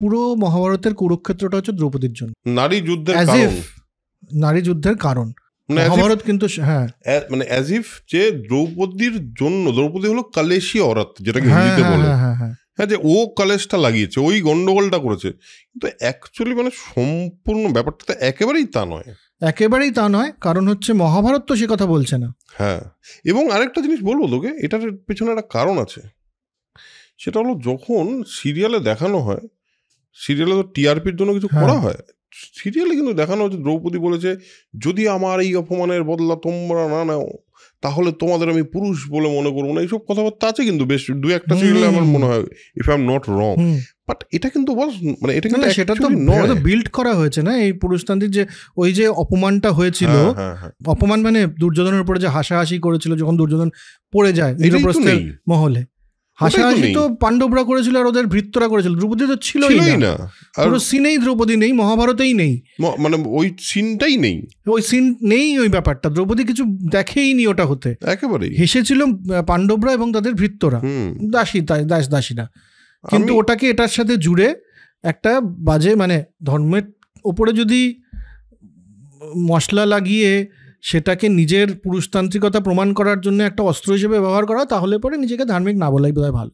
পুরো মহাভারতের কুরুক্ষেত্রটা হচ্ছে দ্রৌপদীর জন্য, নারী যুদ্ধের As কারণ, if নারী যুদ্ধের কারণ মানে as if- মহাভারত কিন্তু হ্যাঁ মানে অ্যাজ ইফ যে দ্রৌপদীর জন্য, দ্রৌপদী হলো কালেশী অরাত, যেটাকে হ্যাঁ হিন্দিতে বলে, হ্যাঁ হ্যাঁ হ্যাঁ হ্যাঁ, যে ও কলেজটা লাগিয়েছে, ওই গন্ডগোলটা করেছে, কিন্তু অ্যাকচুয়ালি মানে সম্পূর্ণ ব্যাপারটা তো একেবারেই তা নয়। একেবারেই তা নয়, কারণ হচ্ছে মহাভারত তো সে কথা বলছে না। হ্যাঁ, এবং আরেকটা জিনিস বলবো তোকে, এটার পেছনে একটা কারণ আছে। সেটা হলো যখন সিরিয়ালে দেখানো হয়, সিরিয়ালে তো টিআরপির জন্য কিছু হ্যাঁ। করা হয়, সিরিয়ালে কিন্তু দেখানো হচ্ছে দ্রৌপদী বলেছে, যদি আমার এই অপমানের বদলা তোমরা না নাও তাহলে তোমাদের আমি পুরুষ বলে মনে করবো না। এইসব কথাবার্তা আছে কিন্তু বেশ দু একটা সিরিয়ালে আমার মনে হয়, if I am not wrong. But এটা কিন্তু মানে এটা কিন্তু সেটা তো বিল্ড করা হয়েছে না, এই পুরুষতান্ত্রিক যে ওই যে অপমানটা হয়েছিল, অপমান মানে দুর্যোধনের উপরে যে হাসাহাসি করেছিল যখন দুর্যোধন পড়ে যায় ইন্দ্রপ্রস্থের মহলে, হাসাহাসি তো পাণ্ডবরা করেছিল আর ওদের ভৃত্যরা করেছিল, দ্রৌপদী তো ছিলই না। পুরো সিনেই দ্রৌপদী নেই, মহাভারতেই নেই, মানে ওই সিনটাই নেই, ওই সিন নেই, ওই ব্যাপারটা দ্রৌপদী কিছু দেখেইনি ওটা হতে, একেবারেই হেসেছিল পাণ্ডবরা এবং তাদের ভৃত্যরা, দাসীরা। কিন্তু ওটাকে এটার সাথে জুড়ে একটা বাজে মানে ধর্মের ওপরে যদি মশলা লাগিয়ে সেটাকে নিজের পুরুষতান্ত্রিকতা প্রমাণ করার জন্য একটা অস্ত্র হিসেবে ব্যবহার করা, তাহলে পরে নিজেকে ধার্মিক না বলাই বোধহয় ভালো।